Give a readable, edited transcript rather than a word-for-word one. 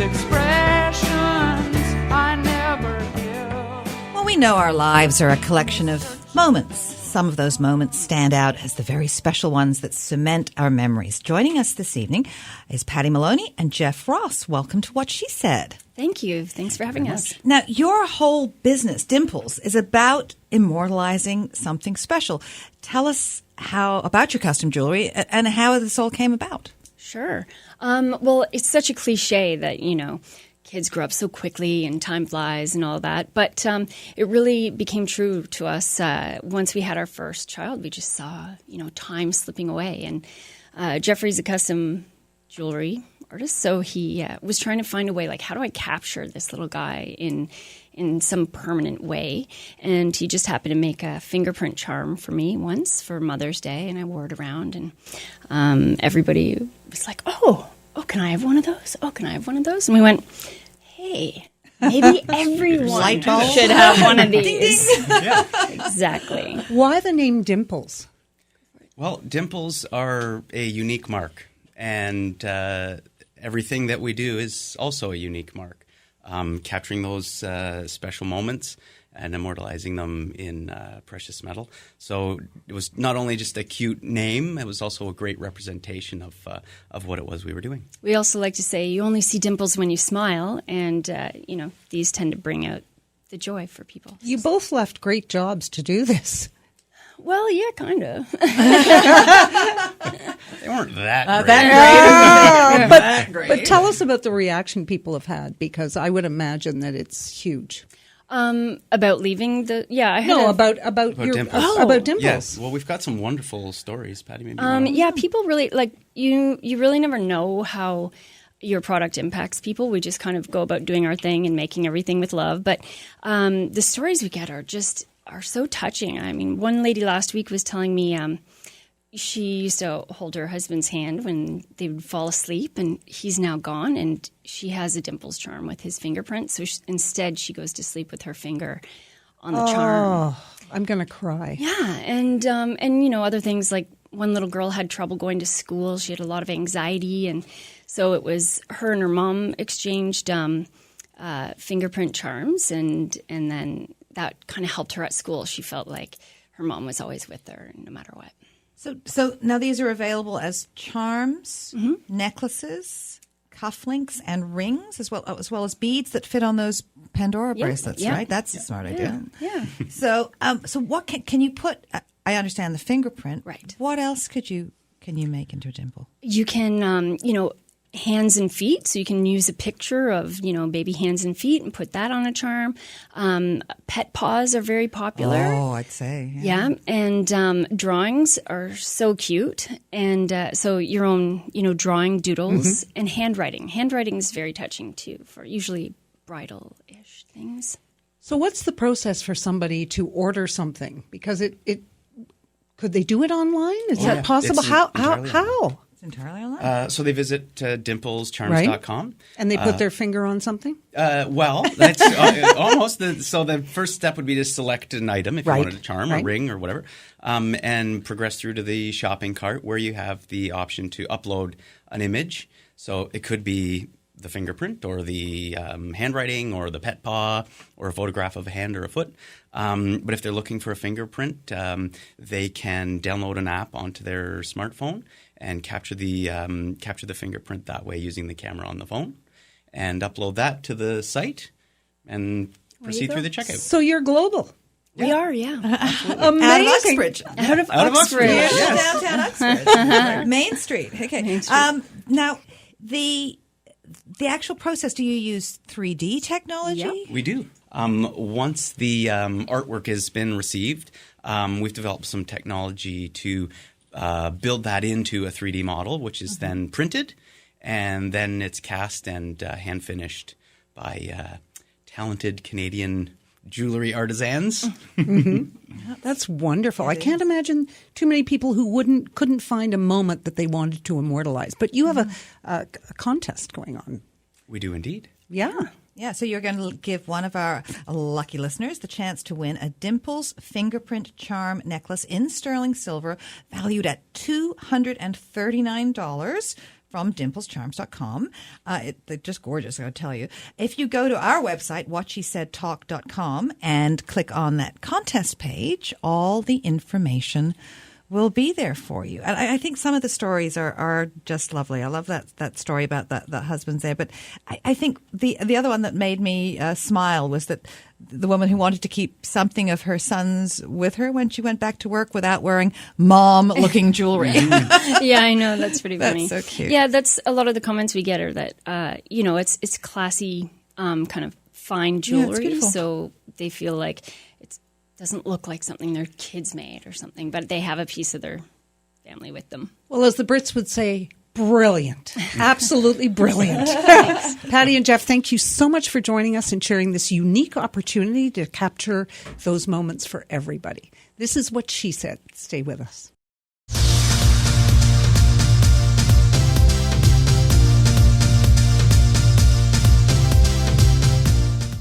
It's expressions I never give. Well, we know our lives are a collection of moments. Some of those moments stand out as the very special ones that cement our memories. Joining us this evening is Patty Maloney and Jeff Ross. Welcome to What She Said. Thank you. Thanks for having us. Now, your whole business, Dimples, is about immortalizing something special. Tell us about your custom jewelry and how this all came about. Sure. Well, it's such a cliche that, kids grow up so quickly and time flies and all that. But it really became true to us once we had our first child. We just saw, time slipping away. And Jeffrey's a custom jewelry artist, so he was trying to find a way, like, how do I capture this little guy in some permanent way? And he just happened to make a fingerprint charm for me once for Mother's Day, and I wore it around. And everybody was like, oh, can I have one of those? Oh, can I have one of those? And we went, hey, maybe everyone should have one of these. Ding, ding. Yeah. Exactly. Why the name Dimples? Well, dimples are a unique mark, and everything that we do is also a unique mark. Capturing those special moments and immortalizing them in precious metal. So it was not only just a cute name, it was also a great representation of what it was we were doing. We also like to say you only see dimples when you smile, and, these tend to bring out the joy for people. You both left great jobs to do this. Well, yeah, kind of. They weren't that great. But tell us about the reaction people have had, because I would imagine that it's huge. About leaving the about your Dimples. About Dimples. Yes. Well, we've got some wonderful stories, Patty. Maybe people really like you really never know how your product impacts people. We just kind of go about doing our thing and making everything with love. But the stories we get are so touching. I mean, one lady last week was telling me she used to hold her husband's hand when they would fall asleep, and he's now gone, and she has a Dimples charm with his fingerprint. So instead, she goes to sleep with her finger on the charm. Oh, I'm going to cry. Yeah, and other things, like one little girl had trouble going to school. She had a lot of anxiety, and so it was her and her mom exchanged fingerprint charms, and then that kind of helped her at school. She felt like her mom was always with her, no matter what. So now these are available as charms, necklaces, cufflinks, and rings, as well as beads that fit on those Pandora bracelets, right? That's a smart idea. Yeah. So what can you put? I understand the fingerprint. Right. What else can you make into a dimple? You can, hands and feet. So you can use a picture of, baby hands and feet and put that on a charm. Pet paws are very popular. Oh, I'd say. Yeah. And drawings are so cute. And so your own, drawing doodles and handwriting. Handwriting is very touching too for usually bridal-ish things. So what's the process for somebody to order something? Because it could they do it online? Is that possible? How? It's entirely online. So they visit dimplescharms.com. Right. And they put their finger on something? Well, that's almost so the first step would be to select an item if you wanted a charm, a ring, or whatever, and progress through to the shopping cart where you have the option to upload an image. So it could be the fingerprint or the handwriting or the pet paw or a photograph of a hand or a foot. But if they're looking for a fingerprint, they can download an app onto their smartphone and capture the fingerprint that way using the camera on the phone and upload that to the site and proceed through the checkout. So you're global. We are, yeah. Amazing. Out of Uxbridge. Out of Uxbridge. Yes. Downtown Uxbridge. Main Street. Okay. Main Street. Now, the actual process, do you use 3D technology? Yep. We do. Once the artwork has been received, we've developed some technology to build that into a 3D model, which is then printed, and then it's cast and hand finished by talented Canadian jewelry artisans. That's wonderful. I can't imagine too many people who couldn't find a moment that they wanted to immortalize. But you have a contest going on. We do indeed. Yeah. Yeah, so you're going to give one of our lucky listeners the chance to win a Dimples fingerprint charm necklace in sterling silver valued at $239 from DimplesCharms.com. They're just gorgeous, I'll tell you. If you go to our website, whatshesaidtalk.com, and click on that contest page, all the information will be there for you. And I think some of the stories are just lovely. I love that story about the husbands there. But I think the other one that made me smile was that the woman who wanted to keep something of her sons with her when she went back to work without wearing mom-looking jewelry. Yeah, I know. That's pretty funny. That's so cute. Yeah, that's a lot of the comments we get are that, it's classy, kind of fine jewelry. beautiful. So they feel like it doesn't look like something their kids made or something, but they have a piece of their family with them. Well, as the Brits would say, brilliant. Absolutely brilliant. Patty and Jeff, thank you so much for joining us and sharing this unique opportunity to capture those moments for everybody. This is What She Said. Stay with us.